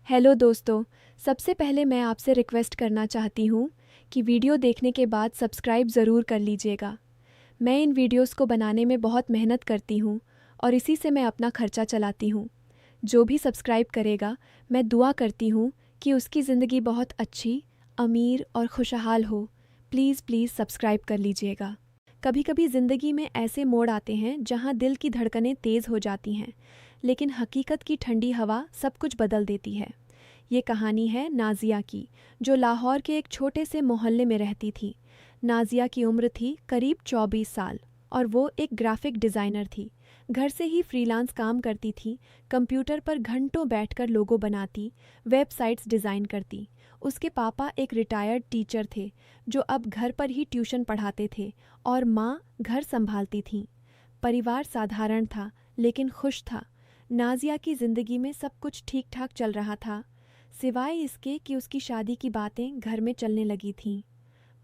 Hello दोस्तों। सबसे पहले मैं आपसे रिक्वेस्ट करना चाहती हूँ कि वीडियो देखने के बाद सब्सक्राइब ज़रूर कर लीजिएगा। मैं इन वीडियोस को बनाने में बहुत मेहनत करती हूँ और इसी से मैं अपना खर्चा चलाती हूँ। जो भी सब्सक्राइब करेगा, मैं दुआ करती हूँ कि उसकी ज़िंदगी बहुत अच्छी, अमीर और खुशहाल हो। प्लीज़ प्लीज़ सब्सक्राइब कर लीजिएगा। कभी कभी ज़िंदगी में ऐसे मोड़ आते हैं जहाँ दिल की धड़कनें तेज़ हो जाती हैं, लेकिन हकीकत की ठंडी हवा सब कुछ बदल देती है। ये कहानी है नाज़िया की, जो लाहौर के एक छोटे से मोहल्ले में रहती थी। नाज़िया की उम्र थी करीब 24 साल और वो एक ग्राफिक डिज़ाइनर थी। घर से ही फ्रीलांस काम करती थी, कंप्यूटर पर घंटों बैठकर लोगो बनाती, वेबसाइट्स डिज़ाइन करती। उसके पापा एक रिटायर्ड टीचर थे जो अब घर पर ही ट्यूशन पढ़ाते थे और माँ घर संभालती थीं। परिवार साधारण था लेकिन खुश था। नाज़िया की ज़िंदगी में सब कुछ ठीक ठाक चल रहा था, सिवाय इसके कि उसकी शादी की बातें घर में चलने लगी थीं।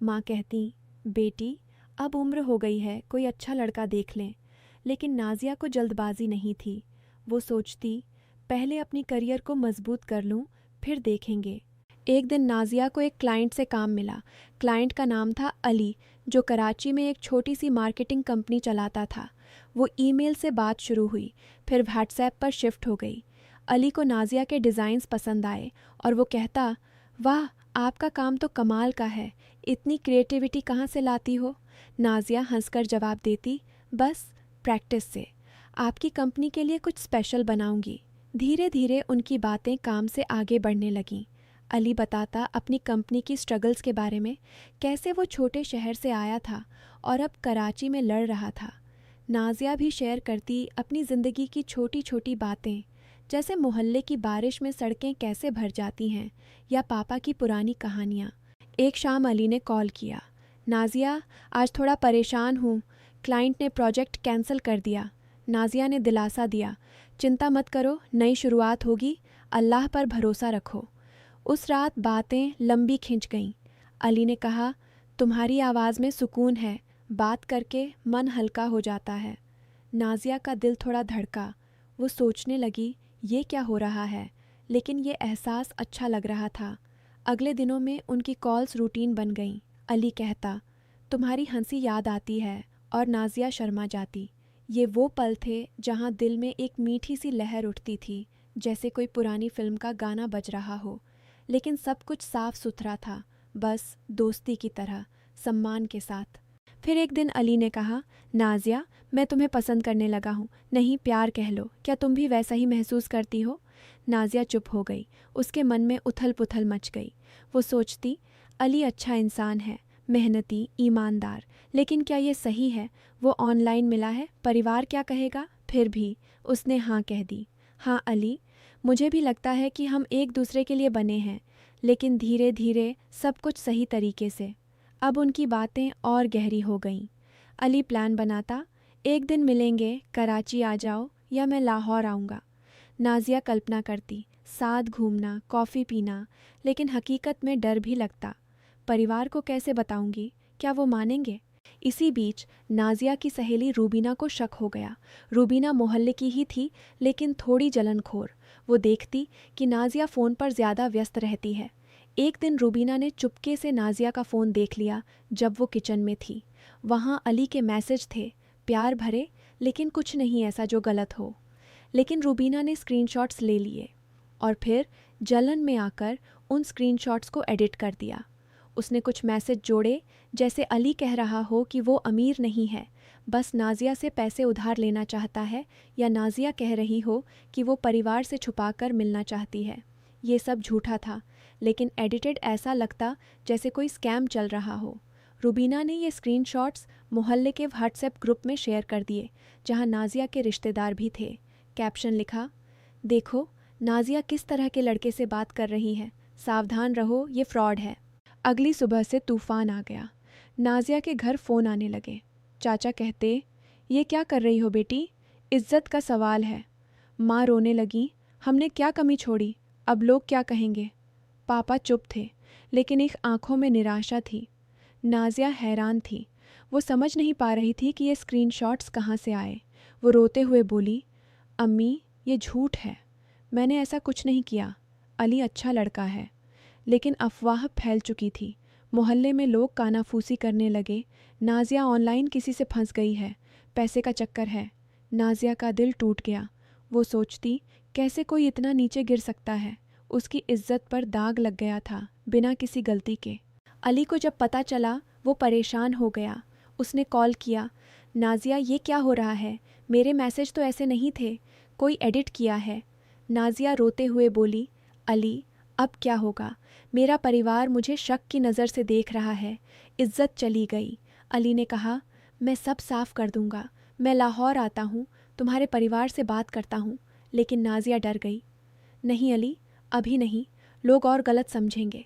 माँ कहती, बेटी अब उम्र हो गई है, कोई अच्छा लड़का देख लें। लेकिन नाज़िया को जल्दबाजी नहीं थी। वो सोचती, पहले अपनी करियर को मजबूत कर लूँ, फिर देखेंगे। एक दिन नाज़िया को एक क्लाइंट से काम मिला। क्लाइंट का नाम था अली, जो कराची में एक छोटी सी मार्केटिंग कंपनी चलाता था। वो ईमेल से बात शुरू हुई, फिर व्हाट्सएप पर शिफ्ट हो गई। अली को नाज़िया के डिज़ाइंस पसंद आए और वो कहता, वाह आपका काम तो कमाल का है, इतनी क्रिएटिविटी कहाँ से लाती हो? नाज़िया हंसकर जवाब देती, बस प्रैक्टिस से। आपकी कंपनी के लिए कुछ स्पेशल बनाऊंगी। धीरे धीरे उनकी बातें काम से आगे बढ़ने लगीं। अली बताता अपनी कंपनी की स्ट्रगल्स के बारे में, कैसे वो छोटे शहर से आया था और अब कराची में लड़ रहा था। नाज़िया भी शेयर करती अपनी ज़िंदगी की छोटी छोटी बातें, जैसे मोहल्ले की बारिश में सड़कें कैसे भर जाती हैं या पापा की पुरानी कहानियाँ। एक शाम अली ने कॉल किया, नाज़िया आज थोड़ा परेशान हूँ, क्लाइंट ने प्रोजेक्ट कैंसिल कर दिया। नाज़िया ने दिलासा दिया, चिंता मत करो, नई शुरुआत होगी, अल्लाह पर भरोसा रखो। उस रात बातें लंबी खिंच गईं। अली ने कहा, तुम्हारी आवाज़ में सुकून है, बात करके मन हल्का हो जाता है। नाज़िया का दिल थोड़ा धड़का। वो सोचने लगी, ये क्या हो रहा है, लेकिन ये एहसास अच्छा लग रहा था। अगले दिनों में उनकी कॉल्स रूटीन बन गईं। अली कहता, तुम्हारी हंसी याद आती है, और नाज़िया शर्मा जाती। ये वो पल थे जहाँ दिल में एक मीठी सी लहर उठती थी, जैसे कोई पुरानी फिल्म का गाना बज रहा हो। लेकिन सब कुछ साफ सुथरा था, बस दोस्ती की तरह, सम्मान के साथ। फिर एक दिन अली ने कहा, नाज़िया मैं तुम्हें पसंद करने लगा हूँ, नहीं प्यार कह लो, क्या तुम भी वैसा ही महसूस करती हो? नाज़िया चुप हो गई। उसके मन में उथल पुथल मच गई। वो सोचती, अली अच्छा इंसान है, मेहनती, ईमानदार, लेकिन क्या ये सही है? वो ऑनलाइन मिला है, परिवार क्या कहेगा? फिर भी उसने हाँ कह दी। हाँ अली, मुझे भी लगता है कि हम एक दूसरे के लिए बने हैं, लेकिन धीरे धीरे सब कुछ सही तरीके से। अब उनकी बातें और गहरी हो गईं। अली प्लान बनाता, एक दिन मिलेंगे, कराची आ जाओ या मैं लाहौर आऊँगा। नाज़िया कल्पना करती, साथ घूमना, कॉफ़ी पीना, लेकिन हकीकत में डर भी लगता। परिवार को कैसे बताऊंगी, क्या वो मानेंगे? इसी बीच नाज़िया की सहेली रूबीना को शक हो गया। रूबीना मोहल्ले की ही थी, लेकिन थोड़ी जलनखोर। वो देखती कि नाज़िया फ़ोन पर ज़्यादा व्यस्त रहती है। एक दिन रूबीना ने चुपके से नाज़िया का फ़ोन देख लिया जब वो किचन में थी। वहाँ अली के मैसेज थे, प्यार भरे, लेकिन कुछ नहीं ऐसा जो गलत हो। लेकिन रूबीना ने स्क्रीनशॉट्स ले लिए और फिर जलन में आकर उन स्क्रीनशॉट्स को एडिट कर दिया। उसने कुछ मैसेज जोड़े, जैसे अली कह रहा हो कि वो अमीर नहीं है, बस नाज़िया से पैसे उधार लेना चाहता है, या नाज़िया कह रही हो कि वो परिवार से छुपाकर मिलना चाहती है। ये सब झूठा था, लेकिन एडिटेड ऐसा लगता जैसे कोई स्कैम चल रहा हो। रूबीना ने ये स्क्रीनशॉट्स मोहल्ले के व्हाट्सएप ग्रुप में शेयर कर दिए, जहाँ नाज़िया के रिश्तेदार भी थे। कैप्शन लिखा, देखो नाज़िया किस तरह के लड़के से बात कर रही है, सावधान रहो, ये फ्रॉड है। अगली सुबह से तूफान आ गया। नाज़िया के घर फ़ोन आने लगे। चाचा कहते, ये क्या कर रही हो बेटी, इज्जत का सवाल है। माँ रोने लगी, हमने क्या कमी छोड़ी, अब लोग क्या कहेंगे? पापा चुप थे, लेकिन एक आंखों में निराशा थी। नाज़िया हैरान थी। वो समझ नहीं पा रही थी कि ये स्क्रीनशॉट्स कहाँ से आए। वो रोते हुए बोली, अम्मी ये झूठ है, मैंने ऐसा कुछ नहीं किया। अली अच्छा लड़का है। लेकिन अफवाह फैल चुकी थी। मोहल्ले में लोग कानाफूसी करने लगे। नाजिया ऑनलाइन किसी से फंस गई है, पैसे का चक्कर है। नाजिया का दिल टूट गया। वो सोचती, कैसे कोई इतना नीचे गिर सकता है। उसकी इज्जत पर दाग लग गया था, बिना किसी गलती के। अली को जब पता चला, वो परेशान हो गया। उसने कॉल किया, नाजिया ये क्या हो रहा है? मेरे मैसेज तो ऐसे नहीं थे, कोई एडिट किया है। नाजिया रोते हुए बोली, अली अब क्या होगा? मेरा परिवार मुझे शक की नज़र से देख रहा है। इज्जत चली गई। अली ने कहा, मैं सब साफ कर दूंगा। मैं लाहौर आता हूँ, तुम्हारे परिवार से बात करता हूँ। लेकिन नाजिया डर गई। नहीं अली, अभी नहीं, लोग और गलत समझेंगे।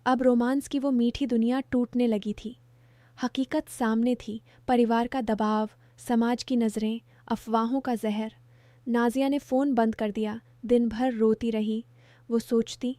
अब रोमांस की वो मीठी दुनिया टूटने लगी थी। हकीकत सामने थी, परिवार का दबाव, समाज की नज़रें, अफवाहों का जहर। नाजिया ने फ़ोन बंद कर दिया। दिन भर रोती रही। वो सोचती,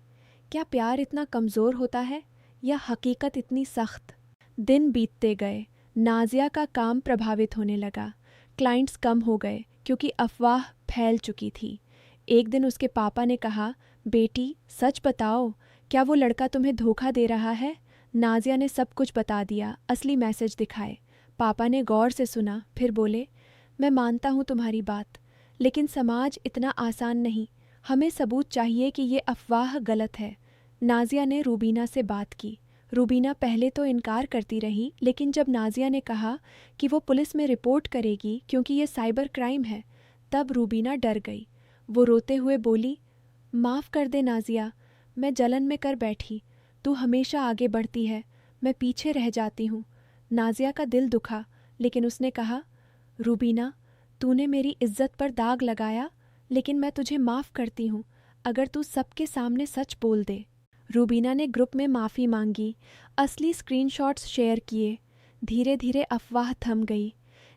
क्या प्यार इतना कमज़ोर होता है या हकीकत इतनी सख्त? दिन बीतते गए। नाजिया का काम प्रभावित होने लगा। क्लाइंट्स कम हो गए क्योंकि अफवाह फैल चुकी थी। एक दिन उसके पापा ने कहा, बेटी सच बताओ, क्या वो लड़का तुम्हें धोखा दे रहा है? नाजिया ने सब कुछ बता दिया, असली मैसेज दिखाए। पापा ने गौर से सुना, फिर बोले, मैं मानता हूँ तुम्हारी बात, लेकिन समाज इतना आसान नहीं। हमें सबूत चाहिए कि ये अफवाह गलत है। नाजिया ने रूबीना से बात की। रूबीना पहले तो इनकार करती रही, लेकिन जब नाजिया ने कहा कि वो पुलिस में रिपोर्ट करेगी क्योंकि ये साइबर क्राइम है, तब रूबीना डर गई। वो रोते हुए बोली, माफ़ कर दे नाजिया, मैं जलन में कर बैठी। तू हमेशा आगे बढ़ती है, मैं पीछे रह जाती हूँ। नाजिया का दिल दुखा, लेकिन उसने कहा, रूबीना तूने मेरी इज्जत पर दाग लगाया, लेकिन मैं तुझे माफ़ करती हूँ अगर तू सबके सामने सच बोल दे। रूबीना ने ग्रुप में माफ़ी मांगी, असली स्क्रीनशॉट्स शेयर किए। धीरे धीरे अफवाह थम गई,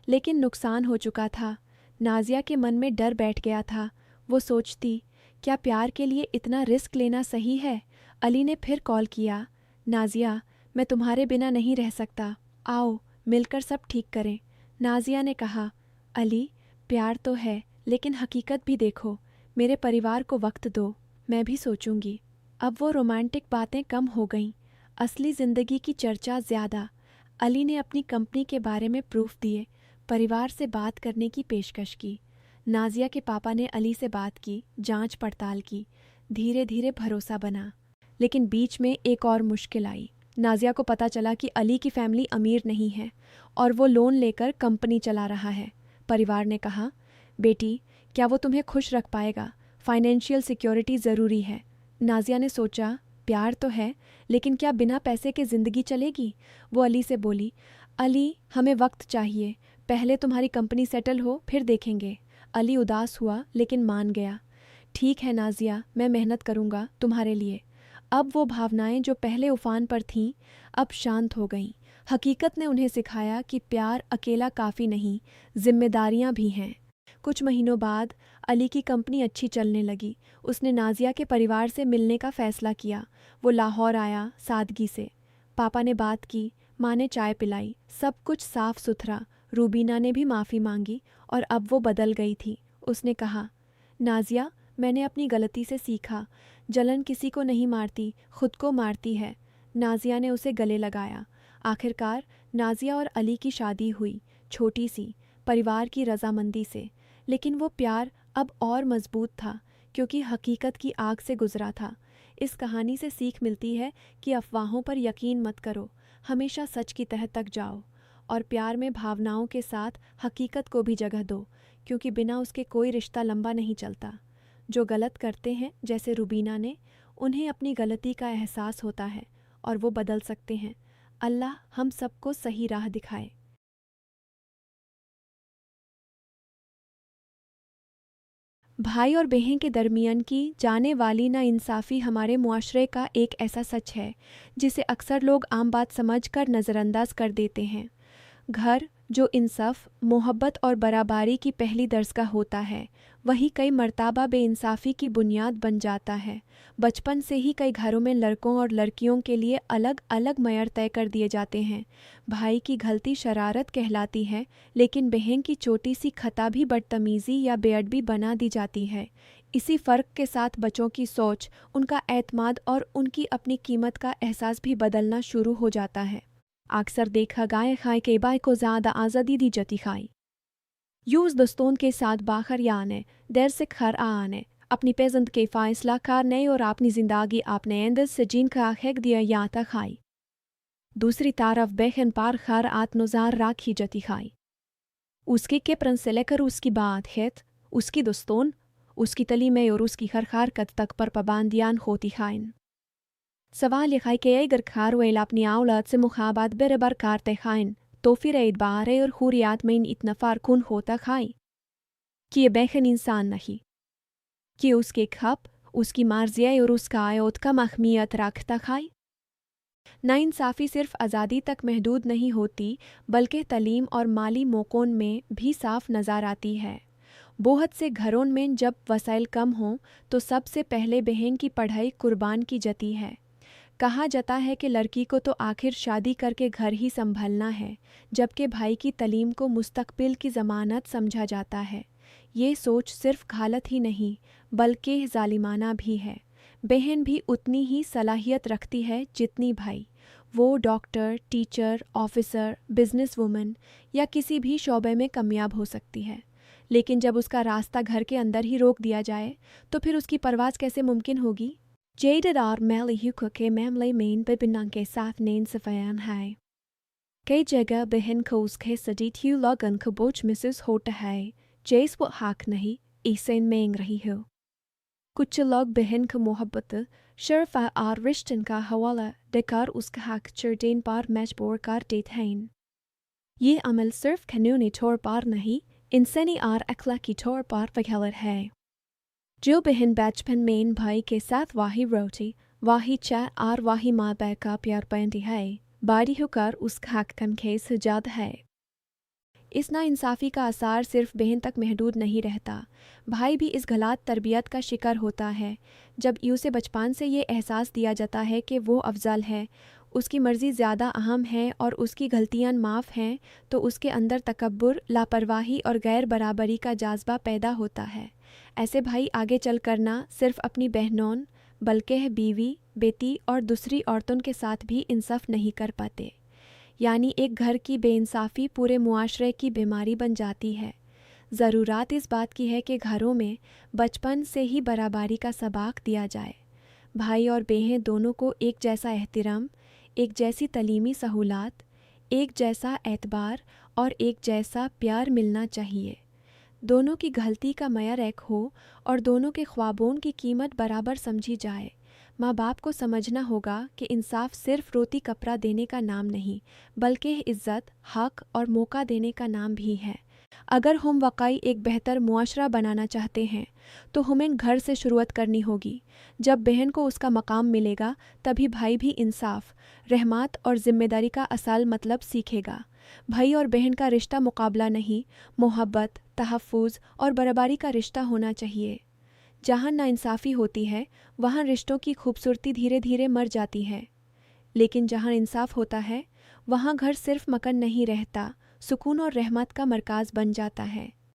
लेकिन नुकसान हो चुका था। नाजिया के मन में डर बैठ गया था। वो सोचती, क्या प्यार के लिए इतना रिस्क लेना सही है? अली ने फिर कॉल किया, नाजिया मैं तुम्हारे बिना नहीं रह सकता, आओ मिलकर सब ठीक करें। नाजिया ने कहा, अली प्यार तो है, लेकिन हकीकत भी देखो। मेरे परिवार को वक्त दो, मैं भी सोचूंगी। अब वो रोमांटिक बातें कम हो गईं, असली ज़िंदगी की चर्चा ज़्यादा। अली ने अपनी कंपनी के बारे में प्रूफ दिए, परिवार से बात करने की पेशकश की। नाजिया के पापा ने अली से बात की, जांच पड़ताल की। धीरे धीरे भरोसा बना। लेकिन बीच में एक और मुश्किल आई। नाजिया को पता चला कि अली की फैमिली अमीर नहीं है और वो लोन लेकर कंपनी चला रहा है। परिवार ने कहा, बेटी क्या वो तुम्हें खुश रख पाएगा? फाइनेंशियल सिक्योरिटी ज़रूरी है। नाजिया ने सोचा, प्यार तो है, लेकिन क्या बिना पैसे के ज़िंदगी चलेगी? वो अली से बोली, अली हमें वक्त चाहिए, पहले तुम्हारी कंपनी सेटल हो, फिर देखेंगे। अली उदास हुआ, लेकिन मान गया। ठीक है नाजिया, मैं मेहनत करूँगा तुम्हारे लिए। अब वो भावनाएं जो पहले उफान पर थीं, अब शांत हो गईं। हकीकत ने उन्हें सिखाया कि प्यार अकेला काफ़ी नहीं, जिम्मेदारियां भी हैं। कुछ महीनों बाद अली की कंपनी अच्छी चलने लगी। उसने नाजिया के परिवार से मिलने का फ़ैसला किया। वो लाहौर आया, सादगी से। पापा ने बात की, माँ ने चाय पिलाई, सब कुछ साफ सुथरा। रूबीना ने भी माफ़ी मांगी और अब वो बदल गई थी। उसने कहा, नाजिया मैंने अपनी गलती से सीखा, जलन किसी को नहीं मारती, खुद को मारती है। नाजिया ने उसे गले लगाया। आखिरकार नाजिया और अली की शादी हुई, छोटी सी, परिवार की रजामंदी से। लेकिन वो प्यार अब और मजबूत था, क्योंकि हकीकत की आग से गुजरा था। इस कहानी से सीख मिलती है कि अफवाहों पर यकीन मत करो, हमेशा सच की तह तक जाओ और प्यार में भावनाओं के साथ हकीकत को भी जगह दो, क्योंकि बिना उसके कोई रिश्ता लंबा नहीं चलता। जो गलत करते हैं, जैसे रुबीना ने, उन्हें अपनी गलती का एहसास होता है और वो बदल सकते हैं। अल्लाह हम सबको सही राह दिखाए। भाई और बहन के दरमियान की जाने वाली नाइंसाफ़ी हमारे मुआशरे का एक ऐसा सच है जिसे अक्सर लोग आम बात समझकर नज़रअंदाज कर देते हैं। घर जो इंसाफ, मोहब्बत और बराबरी की पहली दरसगाह होता है, वही कई मर्तबा बेइंसाफ़ी की बुनियाद बन जाता है। बचपन से ही कई घरों में लड़कों और लड़कियों के लिए अलग अलग मयार तय कर दिए जाते हैं। भाई की गलती शरारत कहलाती है, लेकिन बहन की छोटी सी खता भी बदतमीज़ी या बेअदबी बना दी जाती है। इसी फ़र्क के साथ बच्चों की सोच, उनका एतमाद और उनकी अपनी कीमत का एहसास भी बदलना शुरू हो जाता है। अक्सर देखा गया है कि बाई को ज़्यादा आज़ादी दी जाती है। यूज़ दोस्तों के साथ बाहर आने, देर से घर आने, अपनी पसंद के फैसला करने और अपनी ज़िंदगी अपने अंदर से जिनका हक दिया जाता है। दूसरी तरफ बहन पर हर आत्मजार रखी जाती है। उसके किपरन से लेकर उसकी बात है, उसकी दोस्तों, उसकी तलीमें और उसकी हर हरकत तक पर पाबंदियां होती हैं। सवाल यह है कि अगर घर वाले अपनी औलाद से मुखाबत बराबर करते हैं तो फिर एतबार और हुर्रियत में इतना फ़र्क होता है कि ये बहन इंसान नहीं, कि उसके खप, उसकी मर्जी और उसका आयत का अहमियत रखता है। नाइंसाफ़ी सिर्फ आज़ादी तक महदूद नहीं होती बल्कि तलीम और माली मौक़ों में भी साफ नज़र आती है। बहुत से घरों में जब वसाइल कम हों तो सबसे पहले बहन की पढ़ाई कुर्बान की जाती है। कहा जाता है कि लड़की को तो आखिर शादी करके घर ही संभलना है, जबकि भाई की तलीम को मुस्तकबिल की ज़मानत समझा जाता है। ये सोच सिर्फ गलत ही नहीं बल्कि जालिमाना भी है। बहन भी उतनी ही सलाहियत रखती है जितनी भाई। वो doctor, teacher, officer, business woman या किसी भी शोबे में कामयाब हो सकती है, लेकिन जब उसका रास्ता घर के अंदर ही रोक दिया जाए तो फिर उसकी परवाज़ कैसे मुमकिन होगी। Jaded और मैली हुक्का के मामले में बिना के साथ नैन सफ़ायान है। कई जगह बहन को उसके सदीथियों लगन को बोझ महसूस होता है, जैसे वो हक नहीं इसे मांग रही हो। कुछ लोग बहन को मोहब्बत, शर्फ और रिश्तों का हवाला देकर उसका हक चढ़ाने पर मजबूर कर देते हैं। ये अमल सिर्फ कानूनी तौर पर नहीं, इंसानी और अखलाकी तौर पर गलत है। जो बहन बचपन में भाई के साथ वही रोटी, वही चाय और वही माँ बाप का प्यार पाती है, बड़ी होकर उसका हक कम कैसे ज़्यादा है। इस नाइंसाफ़ी का असर सिर्फ बहन तक महदूद नहीं रहता, भाई भी इस गलत तरबियत का शिकार होता है। जब उसे बचपन से ये एहसास दिया जाता है कि वो अफजल है, उसकी मर्ज़ी ज़्यादा अहम है और उसकी गलतियाँ माफ़ हैं, तो उसके अंदर तकब्बुर, लापरवाही और गैर बराबरी का जज्बा पैदा होता है। ऐसे भाई आगे चल कर ना सिर्फ अपनी बहनों बल्कि बीवी, बेटी और दूसरी औरतों के साथ भी इंसाफ नहीं कर पाते। यानी एक घर की बेइंसाफ़ी पूरे मुआशरे की बीमारी बन जाती है। ज़रूरत इस बात की है कि घरों में बचपन से ही बराबरी का सबक दिया जाए। भाई और बहन दोनों को एक जैसा एहतराम, एक जैसी तलीमी सहूलत, एक जैसा एतबार और एक जैसा प्यार मिलना चाहिए। दोनों की गलती का मयार एक हो और दोनों के ख्वाबों की कीमत बराबर समझी जाए। माँ बाप को समझना होगा कि इंसाफ सिर्फ रोटी कपड़ा देने का नाम नहीं बल्कि इज़्ज़त, हक और मौका देने का नाम भी है। अगर हम वाकई एक बेहतर मुआशरा बनाना चाहते हैं तो हमें घर से शुरुआत करनी होगी। जब बहन को उसका मकाम मिलेगा तभी भाई भी इंसाफ, रहमत और ज़िम्मेदारी का असल मतलब सीखेगा। भाई और बहन का रिश्ता मुकाबला नहीं, मोहब्बत, तहफ़्फ़ुज़ और बराबरी का रिश्ता होना चाहिए। जहाँ नाइंसाफ़ी होती है वहाँ रिश्तों की खूबसूरती धीरे धीरे मर जाती है, लेकिन जहाँ इंसाफ होता है वहाँ घर सिर्फ मकान नहीं रहता, सुकून और रहमत का मरकज़ बन जाता है।